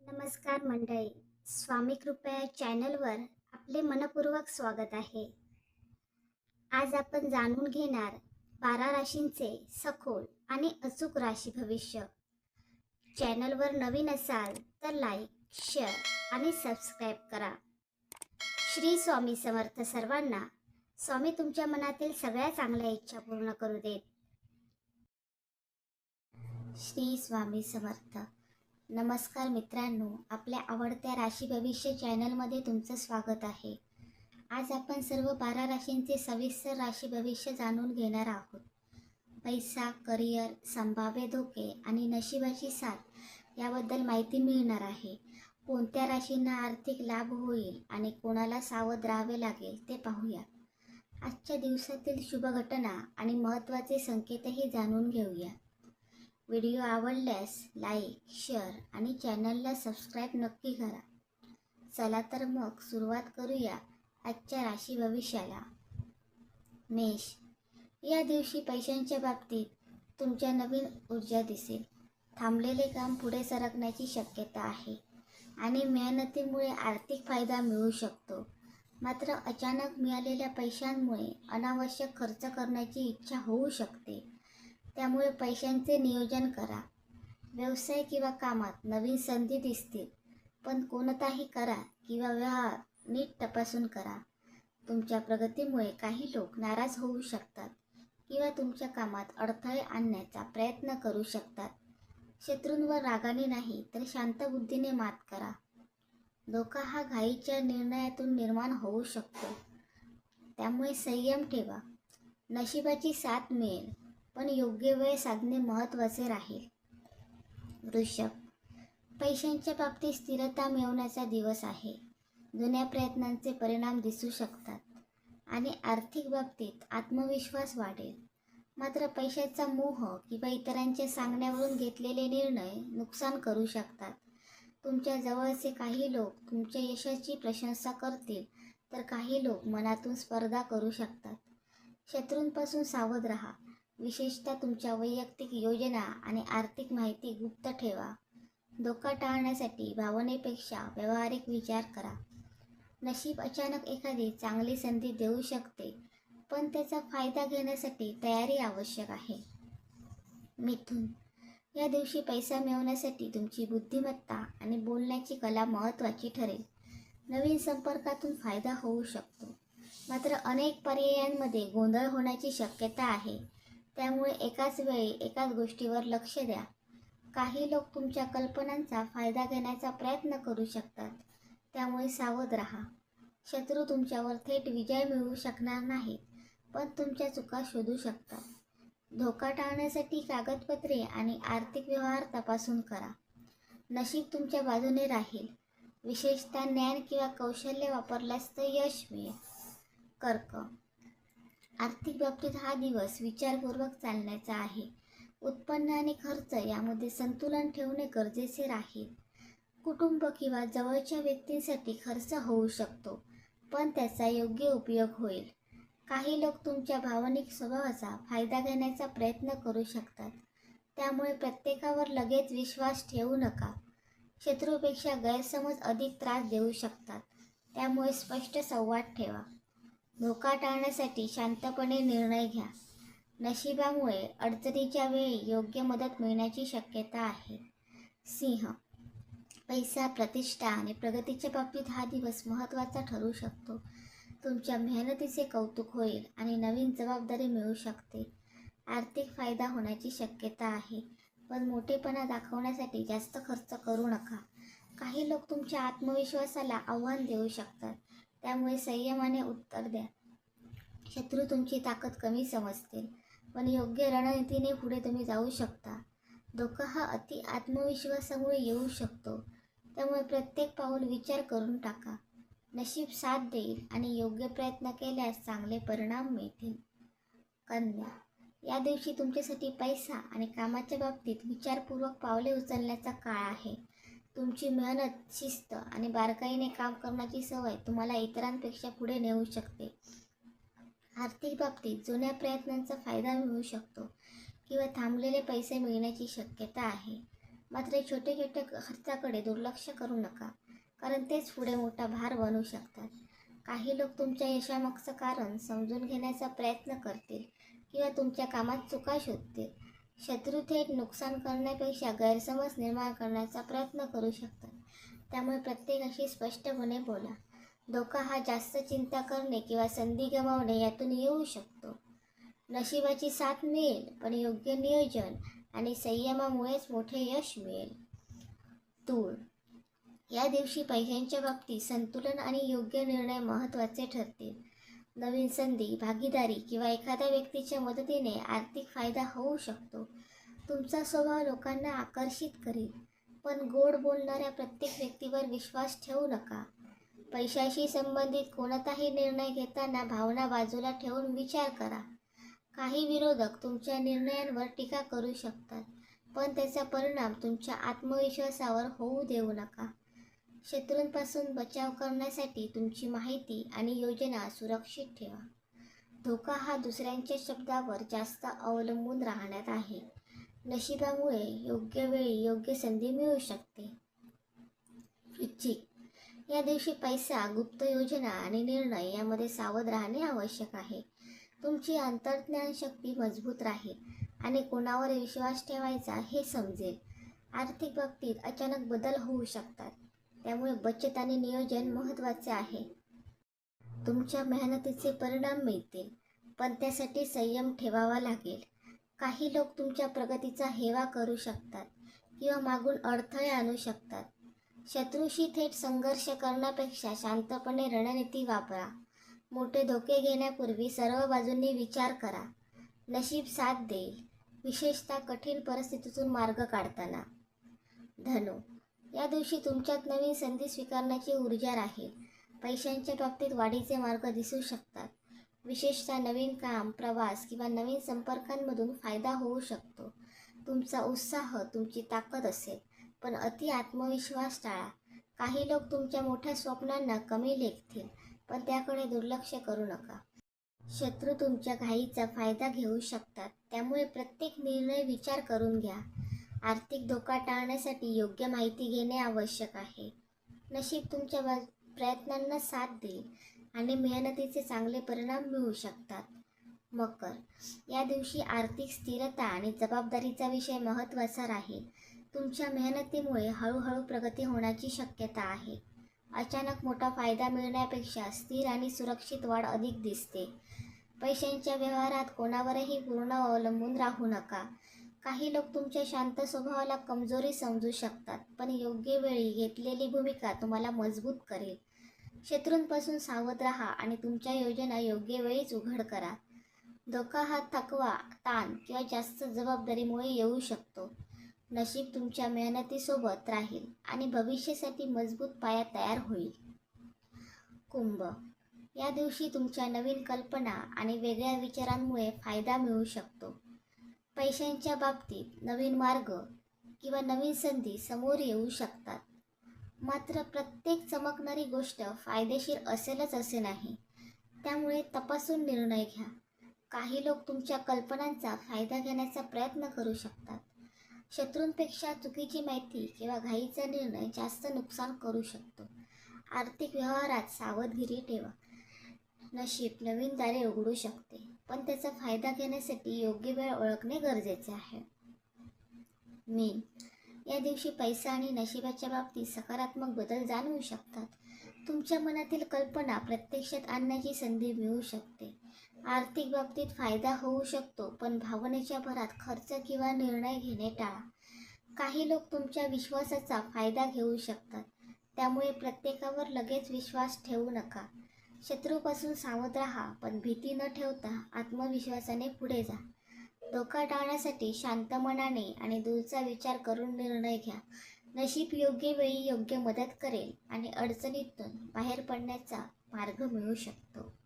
नमस्कार मंडळी. स्वामी कृपया चॅनलवर आपले मनपूर्वक स्वागत आहे. आज आपण जाणून घेणार 12 राशींचे सखोल आणि अचूक राशी भविष्य. चॅनलवर नवीन असाल तर लाईक, शेअर आणि सबस्क्राईब करा. श्री स्वामी समर्थ सर्वांना. स्वामी तुमच्या मनातील सगळ्या चांगल्या इच्छा पूर्ण करू देत. श्री स्वामी समर्थ. नमस्कार मित्रांनो, आपल्या आवडत्या राशी भविष्य चॅनलमध्ये तुमचं स्वागत आहे. आज आपण सर्व 12 राशींचे सविस्तर राशी भविष्य जाणून घेणार आहोत. पैसा, करिअर, संभाव्य धोके आणि नशिबाची साथ याबद्दल माहिती मिळणार आहे. कोणत्या राशींना आर्थिक लाभ होईल आणि कोणाला सावध राहावे लागेल ते पाहूया. आजच्या दिवसातील शुभ घटना आणि महत्त्वाचे संकेतही जाणून घेऊया. व्हिडिओ आवडल्यास लाईक, शेअर आणि चॅनलला सबस्क्राईब नक्की करा. चला तर मग सुरुवात करूया आजच्या राशी भविष्याला. मेष. या दिवशी पैशांच्या बाबतीत तुमच्या नवीन ऊर्जा दिसेल. थांबलेले काम पुढे सरकण्याची शक्यता आहे आणि मेहनतीमुळे आर्थिक फायदा मिळू शकतो. मात्र अचानक मिळालेल्या पैशांमुळे अनावश्यक खर्च करण्याची इच्छा होऊ शकते. त्यामुळे पैशांचे नियोजन करा. व्यवसाय किंवा कामात नवीन संधी दिसतील, पण कोणताही करा किंवा व्यवहार नीट तपासून करा. तुमच्या प्रगतीमुळे काही लोक नाराज होऊ शकतात किंवा तुमच्या कामात अडथळे आणण्याचा प्रयत्न करू शकतात. शत्रूंवर रागाने नाही तर शांत बुद्धीने मात करा. धोका हा घाईच्या निर्णयातून निर्माण होऊ शकतो, त्यामुळे संयम ठेवा. नशिबाची साथ मिळेल, पण योग्य वेळ साधणे महत्त्वाचे राहील. वृषभ. पैशांच्या बाबतीत स्थिरता मिळवण्याचा दिवस आहे. जुन्या प्रयत्नांचे परिणाम दिसू शकतात आणि आर्थिक बाबतीत आत्मविश्वास वाढेल. मात्र पैशाचा मोह किंवा इतरांच्या सांगण्यावरून घेतलेले निर्णय नुकसान करू शकतात. तुमच्या जवळचे काही लोक तुमच्या यशाची प्रशंसा करतील, तर काही लोक मनातून स्पर्धा करू शकतात. शत्रूंपासून सावध राहा. विशेषतः तुमच्या वैयक्तिक योजना आणि आर्थिक माहिती गुप्त ठेवा. धोका टाळण्यासाठी भावनेपेक्षा व्यावहारिक विचार करा. नशीब अचानक एखादी चांगली संधी देऊ शकते, पण त्याचा फायदा घेण्यासाठी तयारी आवश्यक आहे. मिथुन. या दिवशी पैसा मिळवण्यासाठी तुमची बुद्धिमत्ता आणि बोलण्याची कला महत्त्वाची ठरेल. नवीन संपर्कातून फायदा होऊ शकतो, मात्र अनेक पर्यायांमध्ये गोंधळ होण्याची शक्यता आहे. त्यामुळे एकाच वेळी एकाच गोष्टीवर लक्ष द्या. काही लोक तुमच्या कल्पनांचा फायदा घेण्याचा प्रयत्न करू शकतात, त्यामुळे सावध राहा. शत्रू तुमच्यावर थेट विजय मिळवू शकणार नाहीत, पण तुमच्या चुका शोधू शकतात. धोका टाळण्यासाठी कागदपत्रे आणि आर्थिक व्यवहार तपासून करा. नशीब तुमच्या बाजूने राहील. विशेषतः ज्ञान किंवा कौशल्य वापरल्यास तर यश मिळेल. कर्क. आर्थिक बाबतीत हा दिवस विचारपूर्वक चालण्याचा आहे. उत्पन्न आणि खर्च यामध्ये संतुलन ठेवणे गरजेचे राहील. कुटुंब किंवा जवळच्या व्यक्तींसाठी खर्च होऊ शकतो, पण त्याचा योग्य उपयोग होईल. काही लोक तुमच्या भावनिक स्वभावाचा फायदा घेण्याचा प्रयत्न करू शकतात, त्यामुळे प्रत्येकावर लगेच विश्वास ठेवू नका. शत्रूपेक्षा गैरसमज अधिक त्रास देऊ शकतात, त्यामुळे स्पष्ट संवाद ठेवा. धोका टाळण्यासाठी शांतपणे निर्णय घ्या. नशिबामुळे अडचणीच्या वेळी योग्य मदत मिळण्याची शक्यता आहे. सिंह. पैसा, प्रतिष्ठा आणि प्रगतीच्या बाबतीत हा दिवस महत्त्वाचा ठरू शकतो. तुमच्या मेहनतीचे कौतुक होईल आणि नवीन जबाबदारी मिळू शकते. आर्थिक फायदा होण्याची शक्यता आहे, पण मोठेपणा दाखवण्यासाठी जास्त खर्च करू नका. काही लोक तुमच्या आत्मविश्वासाला आव्हान देऊ शकतात, त्यामुळे संयमाने उत्तर द्या. शत्रू तुमची ताकद कमी समजतील, पण योग्य रणनीतीने पुढे तुम्ही जाऊ शकता. धोका हा अति आत्मविश्वासामुळे येऊ शकतो, त्यामुळे प्रत्येक पाऊल विचार करून टाका. नशीब साथ देईल आणि योग्य प्रयत्न केल्यास चांगले परिणाम मिळतील. कन्या. या दिवशी तुमच्यासाठी पैसा आणि कामाच्या बाबतीत विचारपूर्वक पावले उचलण्याचा काळ आहे. तुमची मेहनत, शिस्त आणि बारकाईने काम करण्याची सवय तुम्हाला इतरांपेक्षा पुढे नेऊ शकते. आर्थिक बाबतीत जुन्या प्रयत्नांचा फायदा मिळू शकतो किंवा थांबलेले पैसे मिळण्याची शक्यता आहे. मात्र छोटे छोटे खर्चाकडे दुर्लक्ष करू नका, कारण तेच पुढे मोठा भार बनू शकतात. काही लोक तुमच्या यशामागचं कारण समजून घेण्याचा प्रयत्न करतील किंवा तुमच्या कामात चुका शोधतील. शत्रू थेट नुकसान करण्यापेक्षा गैरसमज निर्माण करण्याचा प्रयत्न करू शकतात. त्यामुळे प्रत्येकाशी स्पष्टपणे बोला. धोका हा जास्त चिंता करणे किंवा संधी गमावणे यातून येऊ शकतो. नशिबाची साथ मिळेल, पण योग्य नियोजन आणि संयमामुळेच मोठे यश मिळेल. तूळ, या दिवशी पैशांच्या बाबतीत संतुलन आणि योग्य निर्णय महत्त्वाचे ठरतील. नवीन संधी, भागीदारी किंवा एखाद्या व्यक्तीच्या मदतीने आर्थिक फायदा होऊ शकतो. तुमचा स्वभाव लोकांना आकर्षित करेल, पण गोड बोलणाऱ्या प्रत्येक व्यक्तीवर विश्वास ठेवू नका. पैशाशी संबंधित कोणताही निर्णय घेताना भावना बाजूला ठेवून विचार करा. काही विरोधक तुमच्या निर्णयांवर टीका करू शकतात, पण त्याचा परिणाम तुमच्या आत्मविश्वासावर होऊ देऊ नका. शत्रूंपासून बचाव करण्यासाठी तुमची माहिती आणि योजना सुरक्षित ठेवा. धोका हा दुसऱ्यांच्या शब्दावर जास्त अवलंबून राहण्यात आहे. नशिबामुळे योग्य वेळी योग्य संधी मिळू शकते. वृश्चिक, या दिवशी पैसा, गुप्त योजना आणि निर्णय यामध्ये सावध राहणे आवश्यक आहे. तुमची अंतर्ज्ञान शक्ती मजबूत राहील आणि कोणावर विश्वास ठेवायचा हे समजेल. आर्थिक बाबतीत अचानक बदल होऊ शकतात, त्यामुळे बचत आणि नियोजन महत्त्वाचे आहे. तुमच्या मेहनतीचे परिणाम मिळतील, पण त्यासाठी संयम ठेवावा लागेल. काही लोक तुमच्या प्रगतीचा हेवा करू शकतात किंवा मागून अडथळे आणू शकतात. शत्रूशी थेट संघर्ष करण्यापेक्षा शांतपणे रणनीती वापरा. मोठे धोके घेण्यापूर्वी सर्व बाजूंनी विचार करा. नशीब साथ देईल, विशेषतः कठीण परिस्थितीतून मार्ग काढताना. धनु, या दिवशी तुमच्यात नवीन संधी स्वीकारण्याची ऊर्जा राहील. पैशांच्या बाबतीत वाढीचे मार्ग दिसू शकतात. विशेषतः नवीन काम, प्रवास किंवा नवीन संपर्कांमधून फायदा होऊ शकतो. तुमचा उत्साह तुमची ताकद असेल, पण अति आत्मविश्वास टाळा. काही लोक तुमच्या मोठ्या स्वप्नांना कमी लेखतील, पण त्याकडे दुर्लक्ष करू नका. शत्रू तुमच्या घाईचा फायदा घेऊ शकतात, त्यामुळे प्रत्येक निर्णय विचार करून घ्या. आर्थिक धोका टाळण्यासाठी योग्य माहिती घेणे आवश्यक आहे. नशीब तुमच्या प्रयत्नांना साथ देईल आणि मेहनतीचे चांगले परिणाम मिळू शकतात. मकर, या दिवशी आर्थिक स्थिरता आणि जबाबदारीचा विषय महत्त्वाचा राहील. तुमच्या मेहनतीमुळे हळूहळू प्रगती होण्याची शक्यता आहे. अचानक मोठा फायदा मिळण्यापेक्षा स्थिर आणि सुरक्षित वाढ अधिक दिसते. पैशांच्या व्यवहारात कोणावरही पूर्ण अवलंबून राहू नका. काही लोक तुमच्या शांत स्वभावाला कमजोरी समजू शकतात, पण योग्य वेळी घेतलेली भूमिका तुम्हाला मजबूत करेल. शत्रूंपासून सावध राहा आणि तुमच्या योजना योग्य वेळीच उघड करा. धोका हा थकवा, ताण किंवा जास्त जबाबदारीमुळे येऊ शकतो. नशीब तुमच्या मेहनतीसोबत राहील आणि भविष्यासाठी मजबूत पाया तयार होईल. कुंभ, या दिवशी तुमच्या नवीन कल्पना आणि वेगळ्या विचारांमुळे फायदा मिळू शकतो. पैशांच्या बाबतीत नवीन मार्ग किंवा नवीन संधी समोर येऊ शकतात. मात्र प्रत्येक चमकणारी गोष्ट फायदेशीर असेलच असे नाही, त्यामुळे तपासून निर्णय घ्या. काही लोक तुमच्या कल्पनांचा फायदा घेण्याचा प्रयत्न करू शकतात. शत्रूंपेक्षा चुकीची माहिती किंवा घाईचा निर्णय जास्त नुकसान करू शकतो. आर्थिक व्यवहारात सावधगिरी ठेवा. नशीब नवीन दारे उघडू शकते, पण त्याचा फायदा घेण्यासाठी योग्य वेळ ओळखणे गरजेचे आहे. मीन, या दिवशी पैसा आणि नशिबाच्या बाबतीत सकारात्मक बदल जाणवू शकतात. तुमच्या मनातील कल्पना प्रत्यक्षात आणण्याची संधी मिळू शकते. आर्थिक बाबतीत फायदा होऊ शकतो, पण भावनेच्या भरात खर्च किंवा निर्णय घेणे टाळा. काही लोक तुमच्या विश्वासाचा फायदा घेऊ शकतात, त्यामुळे प्रत्येकावर लगेच विश्वास ठेवू नका. शत्रूपासून सावध राहा, पण भीती न ठेवता आत्मविश्वासाने पुढे जा. धोका टाळण्यासाठी शांत मनाने आणि दूरचा विचार करून निर्णय घ्या. नशीब योग्य वेळी योग्य मदत करेल आणि अडचणीतून बाहेर पडण्याचा मार्ग मिळू शकतो.